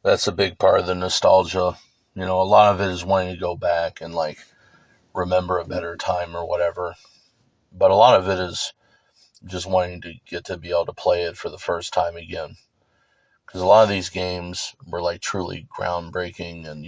That's a big part of the nostalgia. A lot of it is wanting to go back and like remember a better time or whatever. But a lot of it is just wanting to get to be able to play it for the first time again. Because a lot of these games were like truly groundbreaking, and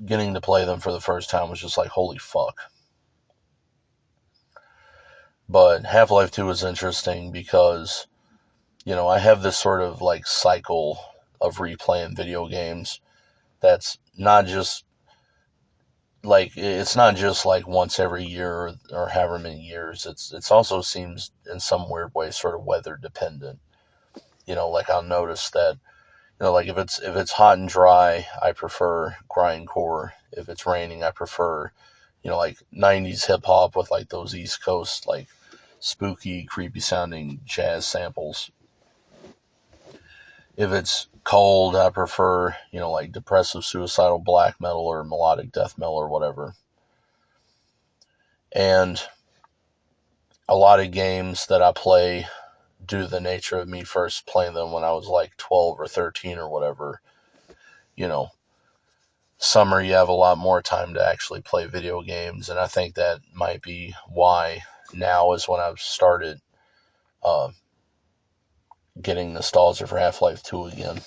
getting to play them for the first time was just like holy fuck. But Half-Life 2 is interesting because I have this sort of like cycle of replaying video games that's not just like it's not just like once every year or however many years. It's also seems in some weird way sort of weather dependent. Like I'll notice that like if it's hot and dry, I prefer grindcore. If it's raining, I prefer like 90s hip hop with like those East Coast like spooky, creepy sounding jazz samples. If it's cold, I prefer like depressive, suicidal black metal or melodic death metal or whatever. And a lot of games that I play, due to the nature of me first playing them when I was like 12 or 13 or whatever, you know, summer you have a lot more time to actually play video games. And I think that might be why now is when I've started uh, getting nostalgia for Half-Life 2 again.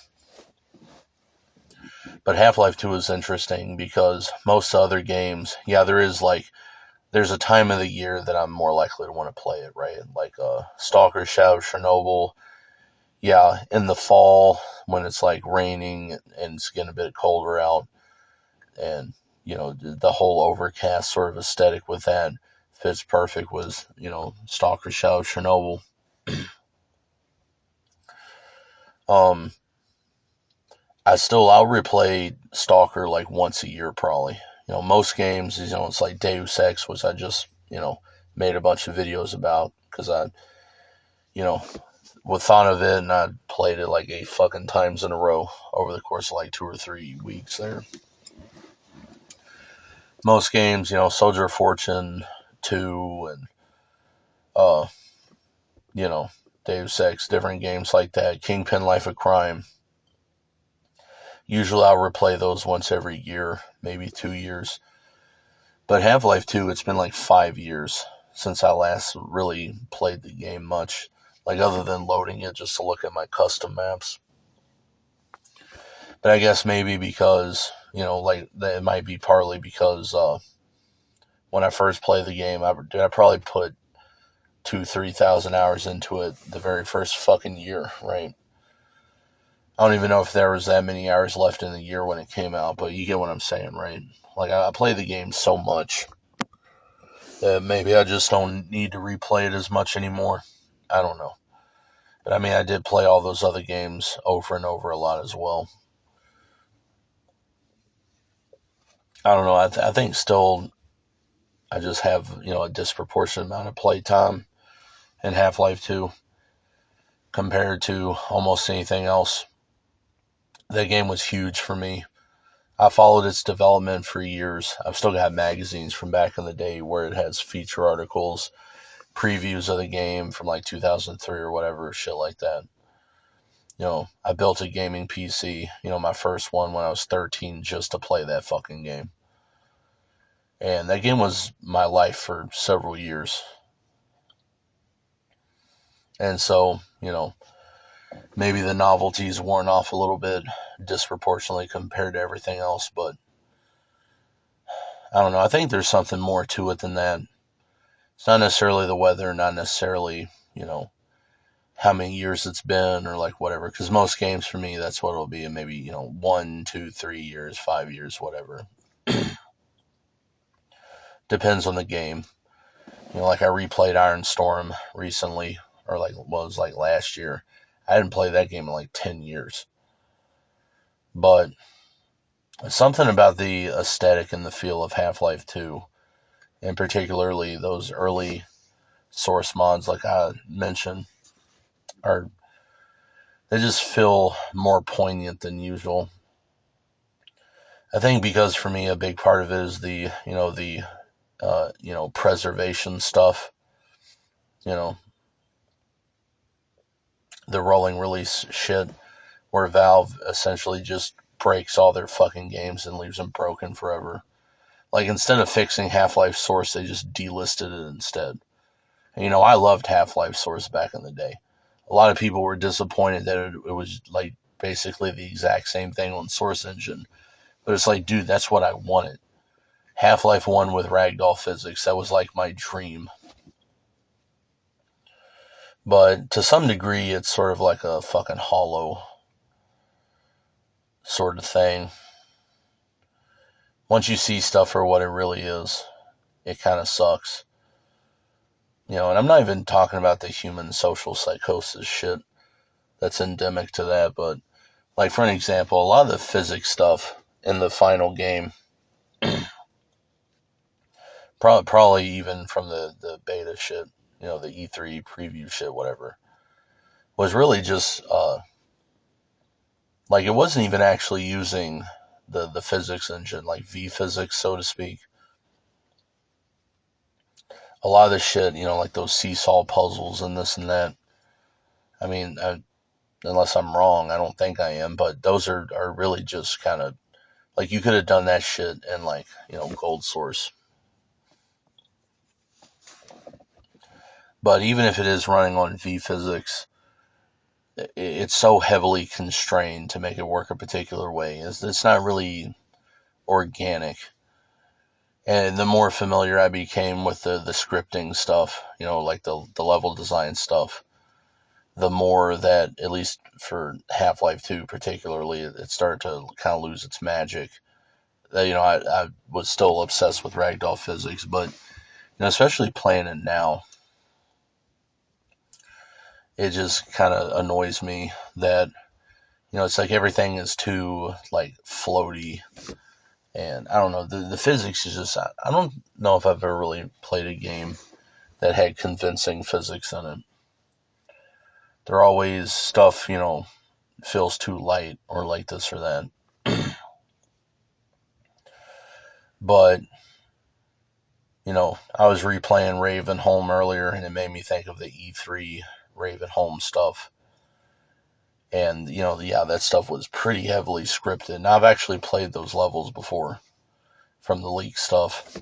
But Half-Life 2 is interesting because most other games, yeah, there's a time of the year that I'm more likely to want to play it, right? Like Stalker, Shadow, Chernobyl. Yeah, in the fall when it's like raining and it's getting a bit colder out, and the whole overcast sort of aesthetic with that fits perfect with Stalker, Shadow, Chernobyl. Um, I'll replay Stalker like once a year probably. Most games, it's like Deus Ex, which I just made a bunch of videos about because I you know thought of it and I played it like 8 fucking times in a row over the course of like 2 or 3 weeks there. Most games, Soldier of Fortune 2 and uh you know Deus Ex, different games like that, Kingpin Life of Crime. Usually I'll replay those once every year, maybe 2 years. But Half-Life 2, it's been like 5 years since I last really played the game much. Like other than loading it just to look at my custom maps. But I guess maybe because, like it might be partly because when I first played the game, I probably put 2-3 thousand hours into it the very first fucking year, right? I don't even know if there was that many hours left in the year when it came out, but you get what I'm saying, right? Like I play the game so much that maybe I just don't need to replay it as much anymore. I don't know. But I mean, I did play all those other games over and over a lot as well. I don't know. I think still I just have a disproportionate amount of play time in Half Life 2 compared to almost anything else. That game was huge for me. I followed its development for years. I've still got magazines from back in the day where it has feature articles, previews of the game from like 2003 or whatever, shit like that. I built a gaming PC, my first one when I was 13 just to play that fucking game. And that game was my life for several years. And so, maybe the novelty's worn off a little bit disproportionately compared to everything else, but I don't know. I think there's something more to it than that. It's not necessarily the weather, not necessarily, how many years it's been or like whatever. Because most games for me, that's what it'll be. And maybe, 1, 2, 3 years, 5 years, whatever. Depends on the game. Like I replayed Iron Storm recently, or like was like last year. I didn't play that game in like 10 years. But something about the aesthetic and the feel of Half-Life 2, and particularly those early source mods like I mentioned, are they just feel more poignant than usual. I think because for me a big part of it is the preservation stuff, you know, the rolling release shit where Valve essentially just breaks all their fucking games and leaves them broken forever. Like, instead of fixing Half-Life Source, they just delisted it instead. And, I loved Half-Life Source back in the day. A lot of people were disappointed that it was, like, basically the exact same thing on Source Engine. But it's like, dude, that's what I wanted. Half-Life 1 with ragdoll physics, that was like my dream. But to some degree, it's sort of like a fucking hollow sort of thing. Once you see stuff for what it really is, it kind of sucks. And I'm not even talking about the human social psychosis shit that's endemic to that, but like, for an example, a lot of the physics stuff in the final game, probably even from the beta shit, the E3 preview shit, whatever, was really just like, it wasn't even actually using the physics engine, like V-physics, so to speak. A lot of the shit, like those seesaw puzzles and this and that. I mean, unless I'm wrong, I don't think I am, but those are really just kind of like, you could have done that shit in, like, Gold Source. But even if it is running on V-physics, it's so heavily constrained to make it work a particular way. It's not really organic. And the more familiar I became with the scripting stuff, like the level design stuff, the more that, at least for Half-Life 2 particularly, it started to kind of lose its magic. I was still obsessed with ragdoll physics, but especially playing it now, it just kind of annoys me that it's like everything is too, like, floaty, and I don't know, the physics is just, I don't know if I've ever really played a game that had convincing physics in it. They're always stuff, feels too light or like this or that. But I was replaying Ravenholm earlier, and it made me think of the E3 Ravenholm stuff. And, yeah, that stuff was pretty heavily scripted. Now, I've actually played those levels before from the leak stuff.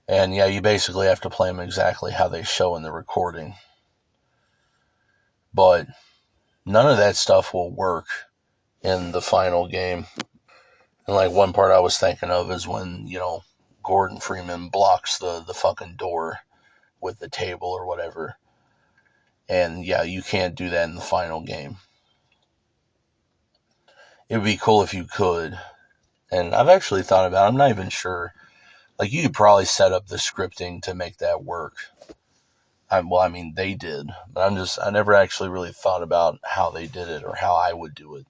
And, yeah, you basically have to play them exactly how they show in the recording. But none of that stuff will work in the final game. And, like, one part I was thinking of is when, Gordon Freeman blocks the fucking door with the table or whatever. And, yeah, you can't do that in the final game. It would be cool if you could. And I've actually thought about it. I'm not even sure. Like, you could probably set up the scripting to make that work. I mean, they did. But I never actually really thought about how they did it or how I would do it.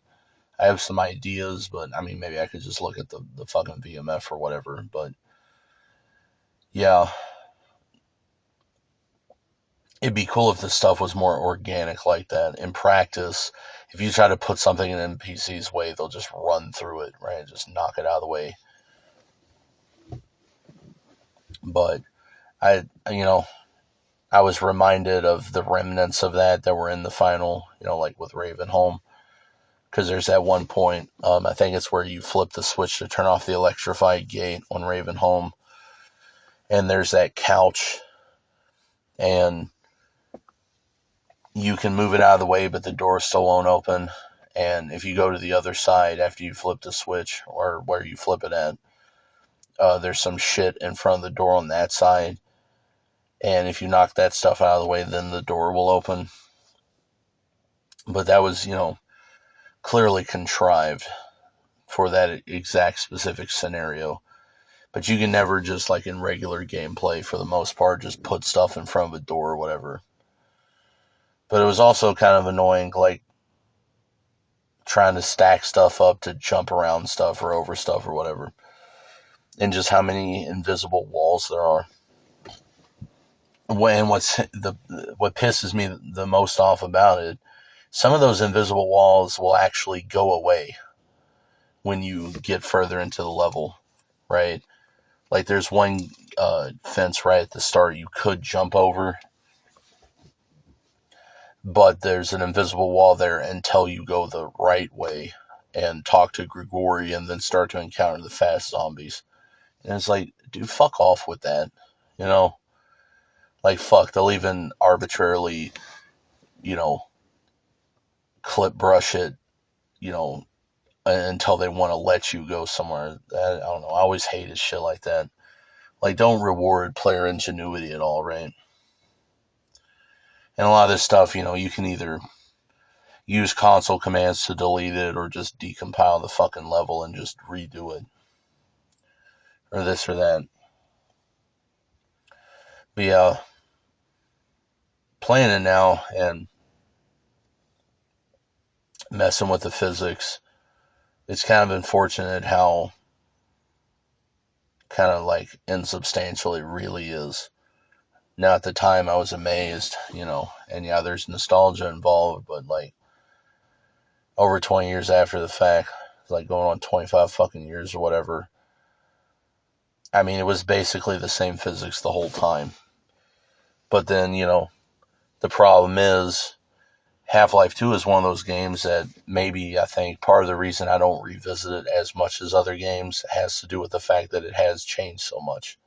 I have some ideas, but I mean, maybe I could just look at the fucking VMF or whatever. But yeah, it'd be cool if the stuff was more organic like that. In practice, if you try to put something in an NPC's way, they'll just run through it, right? Just knock it out of the way. But I was reminded of the remnants of that were in the final, like with Ravenholm. Because there's that one point, I think it's where you flip the switch to turn off the electrified gate on Ravenholm, and there's that couch, and you can move it out of the way, but the door still won't open. And if you go to the other side after you flip the switch, or where you flip it at, there's some shit in front of the door on that side. And if you knock that stuff out of the way, then the door will open. But that was, clearly contrived for that exact specific scenario. But you can never just, like in regular gameplay, for the most part, just put stuff in front of a door or whatever. But it was also kind of annoying, like, trying to stack stuff up to jump around stuff or over stuff or whatever. And just how many invisible walls there are. And what pisses me the most off about it, some of those invisible walls will actually go away when you get further into the level, right? Like, there's one fence right at the start you could jump over, but there's an invisible wall there until you go the right way and talk to Grigori and then start to encounter the fast zombies. And it's like, dude, fuck off with that. You know, like, fuck, they'll even arbitrarily, you know, clip brush it, you know, until they want to let you go somewhere. I don't know. I always hated shit like that. Like, don't reward player ingenuity at all, right? And a lot of this stuff, you know, you can either use console commands to delete it or just decompile the fucking level and just redo it. Or this or that. But yeah, playing it now and messing with the physics, it's kind of unfortunate how kind of like insubstantial it really is. Now at the time I was amazed, you know, and yeah, there's nostalgia involved, but like over 20 years after the fact, like going on 25 fucking years or whatever. I mean, it was basically the same physics the whole time. But then, you know, the problem is Half-Life 2 is one of those games that maybe I think part of the reason I don't revisit it as much as other games has to do with the fact that it has changed so much.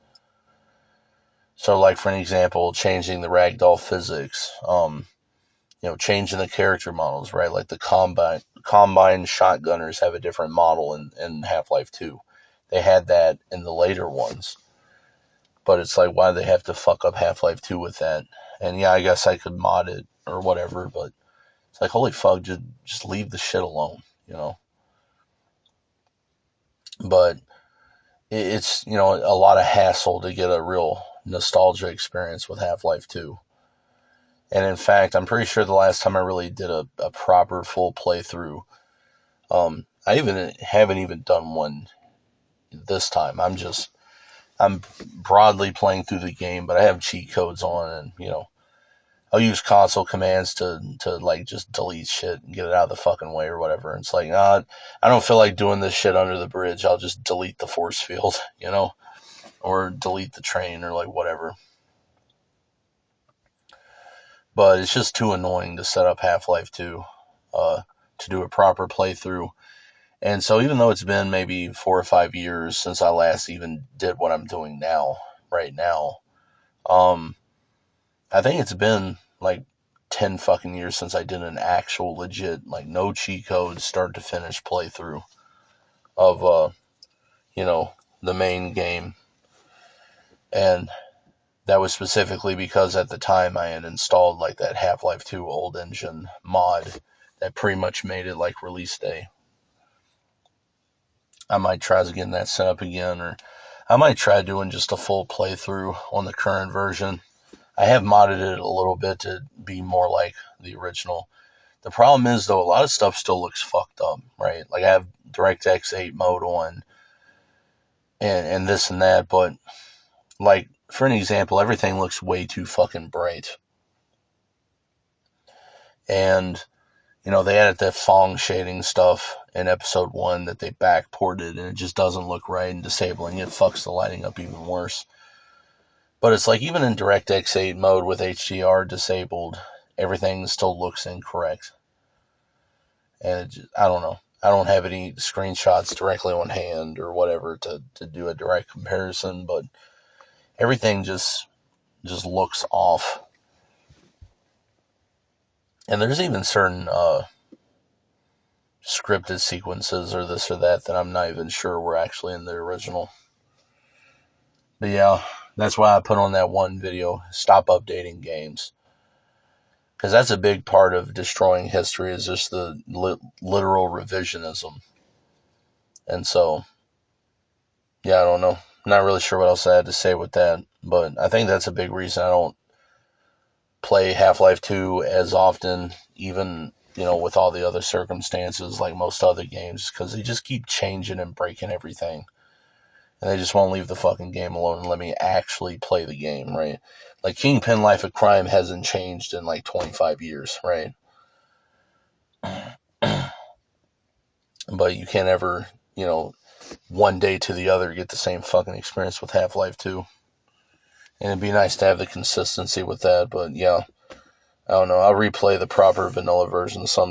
So, like for an example, changing the ragdoll physics, you know, changing the character models, right? Like the combine shotgunners have a different model in Half-Life 2. They had that in the later ones, but it's like, why do they have to fuck up Half-Life 2 with that? And yeah, I guess I could mod it or whatever, but it's like, holy fuck, just leave the shit alone, you know? But it's, you know, a lot of hassle to get a real nostalgia experience with Half-Life 2. And in fact, I'm pretty sure the last time I really did a proper full playthrough, I even haven't even done one this time. I'm broadly playing through the game, but I have cheat codes on, and you know, I'll use console commands to like just delete shit and get it out of the fucking way or whatever. And it's like, I don't feel like doing this shit under the bridge. I'll just delete the force field, you know, or delete the train or like whatever. But it's just too annoying to set up Half-Life 2 to do a proper playthrough. And so even though it's been maybe 4 or 5 years since I last even did what I'm doing now, right now, um, I think it's been like 10 fucking years since I did an actual legit, like no cheat codes, start to finish playthrough of, you know, the main game. And that was specifically because at the time I had installed like that Half-Life 2 old engine mod that pretty much made it like release day. I might try getting that set up again, or I might try doing just a full playthrough on the current version. I have modded it a little bit to be more like the original. The problem is, though, a lot of stuff still looks fucked up, right? Like, I have DirectX 8 mode on and this and that, but, like, for an example, everything looks way too fucking bright. And, you know, they added that Fong shading stuff in episode 1 that they backported, and it just doesn't look right, and disabling it fucks the lighting up even worse. But it's like, even in DirectX 8 mode with HDR disabled, everything still looks incorrect. And I don't know. I don't have any screenshots directly on hand or whatever to do a direct comparison, but everything just looks off. And there's even certain scripted sequences or this or that I'm not even sure were actually in the original. But yeah, that's why I put on that one video, stop updating games. Because that's a big part of destroying history, is just the literal revisionism. And so, yeah, I don't know. Not really sure what else I had to say with that. But I think that's a big reason I don't play Half-Life 2 as often, even, you know, with all the other circumstances like most other games, because they just keep changing and breaking everything. And they just won't leave the fucking game alone and let me actually play the game, right? Like, Kingpin Life of Crime hasn't changed in like 25 years, right? But you can't ever, you know, one day to the other get the same fucking experience with Half-Life 2. And it'd be nice to have the consistency with that, but yeah, I don't know. I'll replay the proper vanilla version someday.